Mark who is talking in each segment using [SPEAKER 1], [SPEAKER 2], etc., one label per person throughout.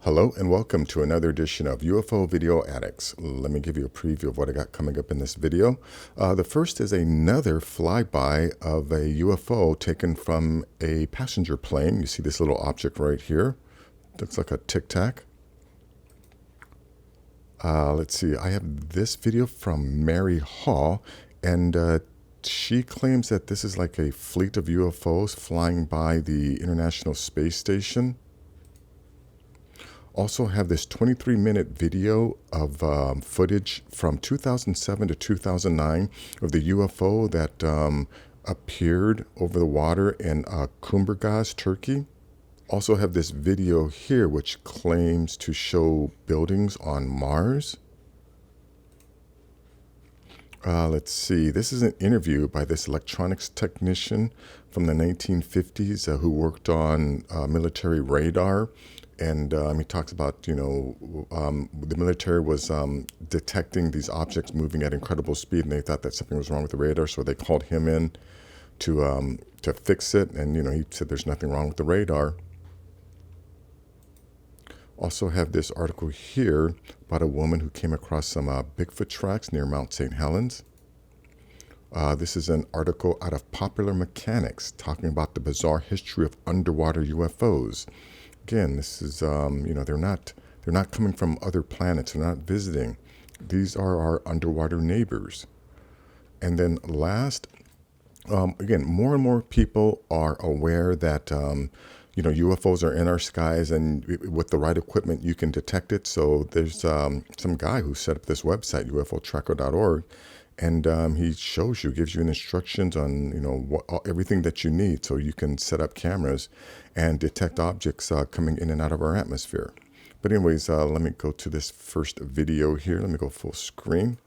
[SPEAKER 1] Hello and welcome to another edition of UFO Video Addicts. Let me give you a preview of what I got coming up in this video. The first is another flyby of a UFO taken from a passenger plane. You see this little object right here. Looks like a Tic Tac. Let's see, I have this video from Mary Hall, and she claims that this is like a fleet of UFOs flying by the International Space Station. Also have this 23-minute video of footage from 2007 to 2009 of the UFO that appeared over the water in Kumburgaz, Turkey. Also have this video here which claims to show buildings on Mars. Let's see, this is an interview by this electronics technician from the 1950s who worked on military radar. And he talks about, the military was detecting these objects moving at incredible speed, and they thought that something was wrong with the radar, so they called him in to fix it. And, he said there's nothing wrong with the radar. Also have this article here about a woman who came across some Bigfoot tracks near Mount St. Helens. This is an article out of Popular Mechanics talking about the bizarre history of underwater UFOs. Again, this is, they're not coming from other planets. They're not visiting. These are our underwater neighbors. And then last, again, more and more people are aware that, UFOs are in our skies, and with the right equipment, you can detect it. So there's some guy who set up this website, ufotracker.org, and he shows you, gives you instructions on, everything that you need so you can set up cameras and detect objects coming in and out of our atmosphere. But anyways, let me go to this first video here. Let me go full screen.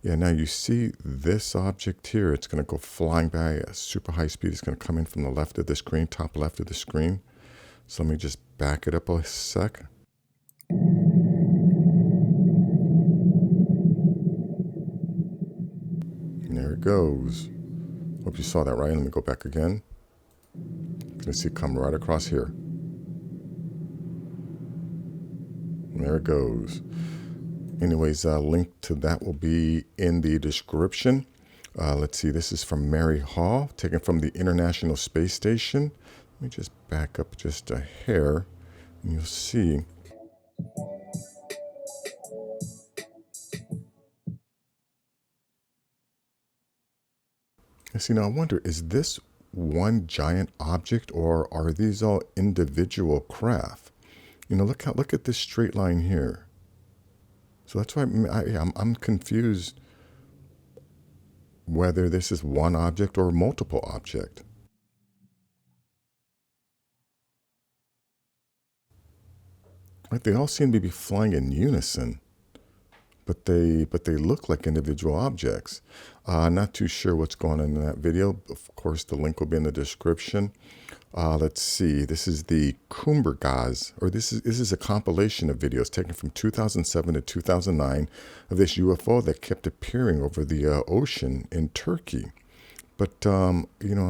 [SPEAKER 1] Yeah, now you see this object here. It's going to go flying by at super high speed. It's going to come in from the left of the screen, top left of the screen. So let me just back it up a sec. And there it goes. Hope you saw that, right? Let me go back again. You can see it come right across here. And there it goes. Anyways, link to that will be in the description. Let's see, this is from Mary Hall, taken from the International Space Station. Let me just back up just a hair, and you'll see. See, now I wonder, is this one giant object, or are these all individual craft? Look at this straight line here. So that's why I'm confused whether this is one object or multiple object. Right, they all seem to be flying in unison, but they look like individual objects. Not too sure what's going on in that video. Of course, the link will be in the description. Let's see. This is the Kumburgaz, or this is a compilation of videos taken from 2007 to 2009 of this UFO that kept appearing over the ocean in Turkey. But I'm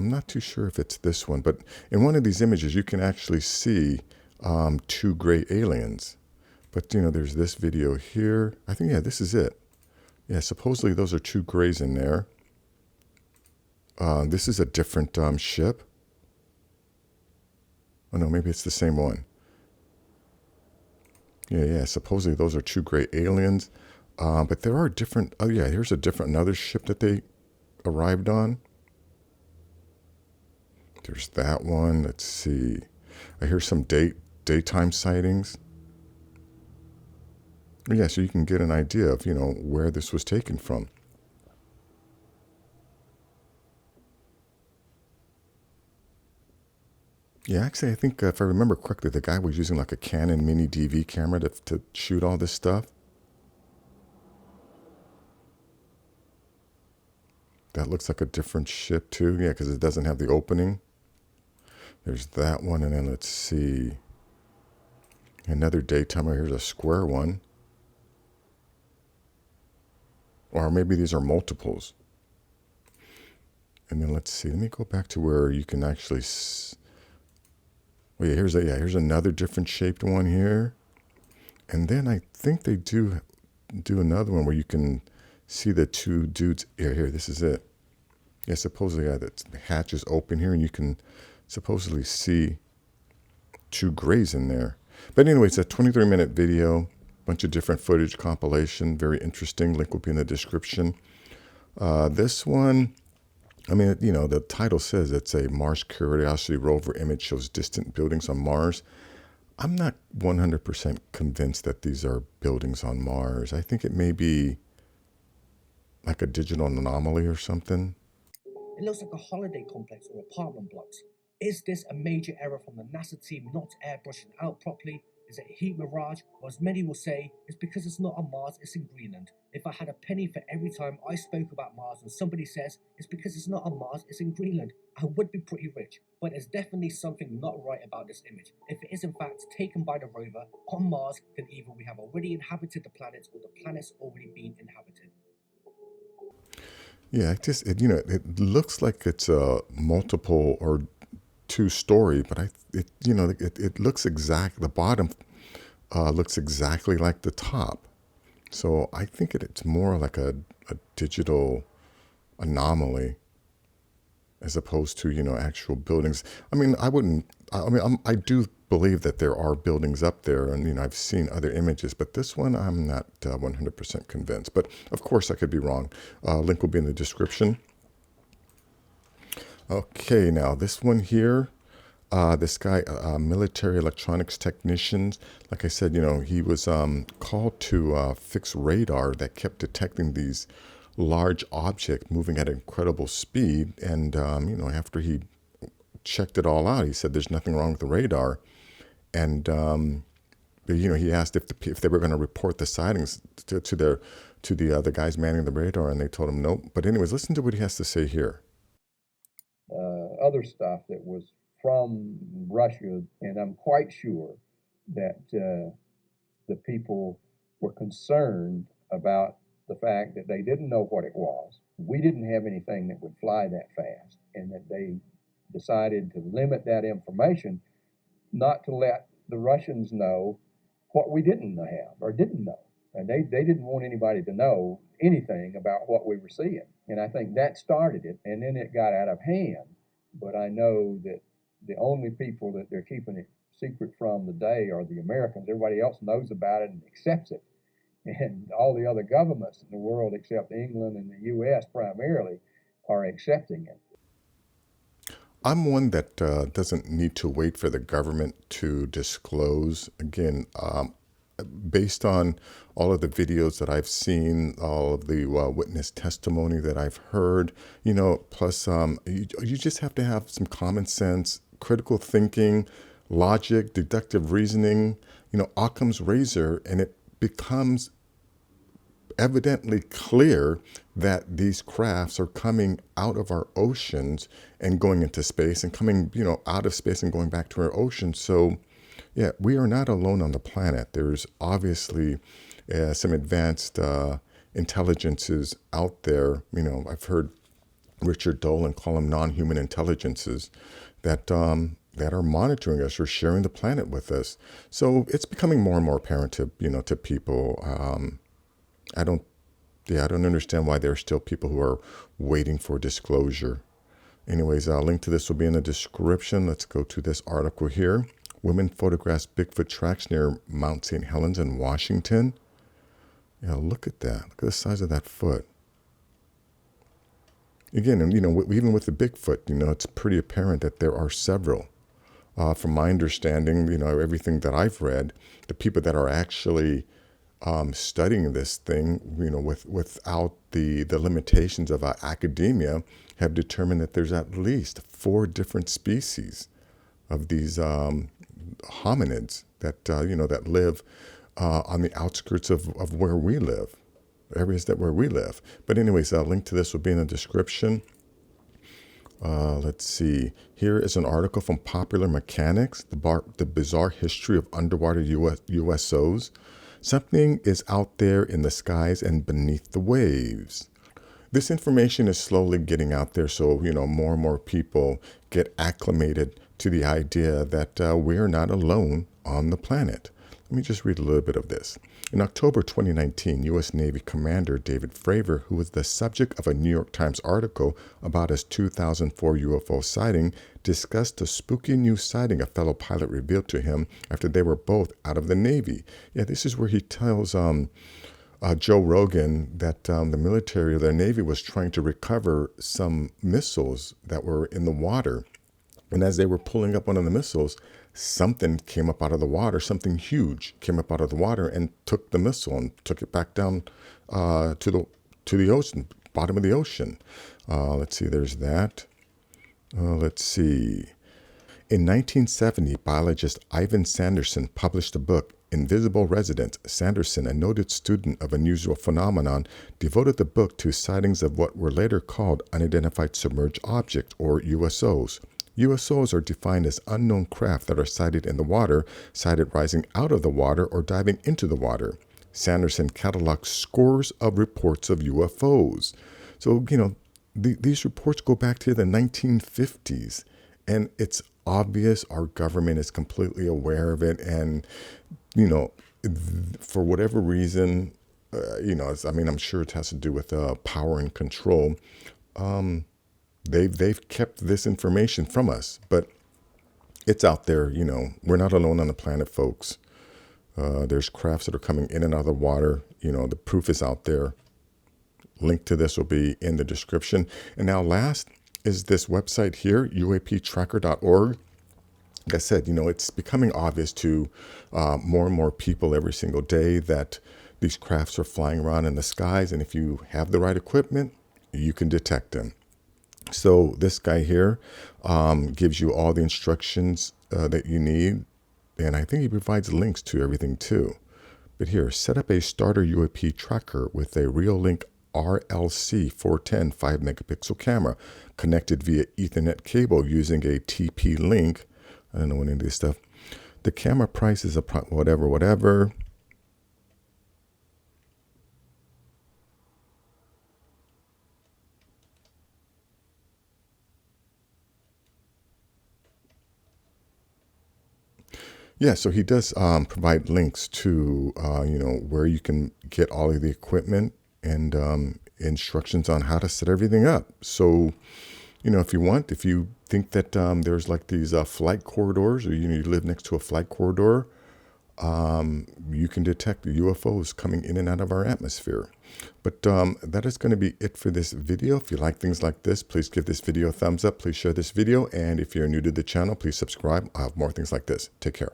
[SPEAKER 1] not too sure if it's this one. But in one of these images, you can actually see two gray aliens. But there's this video here. I think this is it. Yeah, supposedly those are two grays in there. This is a different ship. Oh no, maybe it's the same one. Yeah, supposedly those are two gray aliens. But there are different, oh yeah, here's another ship that they arrived on. There's that one, let's see. I hear some daytime sightings. Yeah, so you can get an idea of, where this was taken from. Yeah, actually, I think if I remember correctly, the guy was using like a Canon mini DV camera to shoot all this stuff. That looks like a different ship too. Yeah, because it doesn't have the opening. There's that one, and then let's see. Another daytimer. Here's a square one. Or maybe these are multiples. And then let's see. Let me go back to where you can actually. Oh yeah, here's another different shaped one here. And then I think they do another one where you can see the two dudes. Here, this is it. Yeah, supposedly the hatch is open here, and you can supposedly see two grays in there. But anyway, it's a 23-minute video, bunch of different footage compilation, very interesting. Link will be in the description. This one, I mean, you know, the title says it's a Mars Curiosity rover image shows distant buildings on Mars. I'm not 100% convinced that these are buildings on Mars. I think it may be like a digital anomaly or something.
[SPEAKER 2] It looks like a holiday complex or apartment blocks. Is this a major error from the NASA team not airbrushing out properly? Is it a heat mirage? Or as many will say, it's because it's not on Mars, it's in Greenland. If I had a penny for every time I spoke about Mars and somebody says it's because it's not on Mars, it's in Greenland, I would be pretty rich. But there's definitely something not right about this image. If it is in fact taken by the rover on Mars, then either we have already inhabited the planet or the planet's already been inhabited.
[SPEAKER 1] Yeah, you know, it looks like it's a multiple or two-story, but you know, it looks the bottom looks exactly like the top. So I think it's more like a digital anomaly as opposed to, you know, actual buildings. I mean, I do believe that there are buildings up there, and, you know, I've seen other images, but this one I'm not 100% convinced. But of course, I could be wrong. Link will be in the description. Okay, now this one here, this guy, military electronics technicians, like I said, you know, he was called to fix radar that kept detecting these large objects moving at incredible speed. And, you know, after he checked it all out, he said there's nothing wrong with the radar. And, you know, he asked if they were going to report the sightings to the guys manning the radar, and they told him nope. But anyways, listen to what he has to say here.
[SPEAKER 3] Other stuff that was from Russia, and I'm quite sure that the people were concerned about the fact that they didn't know what it was. We didn't have anything that would fly that fast, and that they decided to limit that information, not to let the Russians know what we didn't have or didn't know. And they didn't want anybody to know anything about what we were seeing. And I think that started it, and then it got out of hand. But I know that the only people that they're keeping it secret from today are the Americans. Everybody else knows about it and accepts it. And all the other governments in the world, except England and the U.S. primarily, are accepting it.
[SPEAKER 1] I'm one that doesn't need to wait for the government to disclose. Again, based on all of the videos that I've seen, all of the witness testimony that I've heard, you know, plus you just have to have some common sense, critical thinking, logic, deductive reasoning, you know, Occam's razor, and it becomes evidently clear that these crafts are coming out of our oceans and going into space, and coming, you know, out of space and going back to our oceans. So yeah, we are not alone on the planet. There's obviously some advanced intelligences out there. You know, I've heard Richard Dolan call them non-human intelligences that are monitoring us or sharing the planet with us. So it's becoming more and more apparent to, you know, to people. I don't understand why there are still people who are waiting for disclosure. Anyways, a link to this will be in the description. Let's go to this article here. Women photographs Bigfoot tracks near Mount St. Helens in Washington. Yeah, look at that. Look at the size of that foot. Again, and you know, even with the Bigfoot, you know, it's pretty apparent that there are several. From my understanding, you know, everything that I've read, the people that are actually studying this thing, you know, without the limitations of academia, have determined that there's at least 4 different species of these hominids that you know, that live on the outskirts of where we live, areas where we live. But anyways, a link to this will be in the description. Let's see. Here is an article from Popular Mechanics, the bizarre history of underwater USOs. Something is out there in the skies and beneath the waves. This information is slowly getting out there, so, you know, more and more people get acclimated to the idea that we're not alone on the planet. Let me just read a little bit of this. In October 2019, U.S. Navy Commander David Fravor, who was the subject of a New York Times article about his 2004 UFO sighting, discussed a spooky new sighting a fellow pilot revealed to him after they were both out of the Navy. Yeah, this is where he tells Joe Rogan that the military or the Navy was trying to recover some missiles that were in the water. And as they were pulling up one of the missiles, something came up out of the water, something huge came up out of the water and took the missile and took it back down to the ocean, bottom of the ocean. Let's see, there's that. Let's see. In 1970, biologist Ivan Sanderson published a book, Invisible Residents. Sanderson, a noted student of unusual phenomenon, devoted the book to sightings of what were later called unidentified submerged objects, or USOs. USOs are defined as unknown craft that are sighted in the water, sighted rising out of the water, or diving into the water. Sanderson cataloged scores of reports of UFOs. So, these reports go back to the 1950s, and it's obvious our government is completely aware of it. And, for whatever reason, I'm sure it has to do with power and control. They've kept this information from us, but it's out there. We're not alone on the planet, folks. There's crafts that are coming in and out of the water. The proof is out there. Link to this will be in the description. And now last is this website here, uaptracker.org. Like I said, it's becoming obvious to more and more people every single day that these crafts are flying around in the skies. And if you have the right equipment, you can detect them. So this guy here gives you all the instructions that you need. And I think he provides links to everything too. But here, set up a starter UAP tracker with a Reolink RLC 410 5-megapixel camera connected via Ethernet cable using a TP-Link. I don't know any of this stuff. The camera price is whatever. Yeah, so he does provide links to, where you can get all of the equipment and instructions on how to set everything up. So, if you think that there's like these flight corridors, or you live next to a flight corridor, you can detect the UFOs coming in and out of our atmosphere. But that is going to be it for this video. If you like things like this, please give this video a thumbs up. Please share this video. And if you're new to the channel, please subscribe. I'll have more things like this. Take care.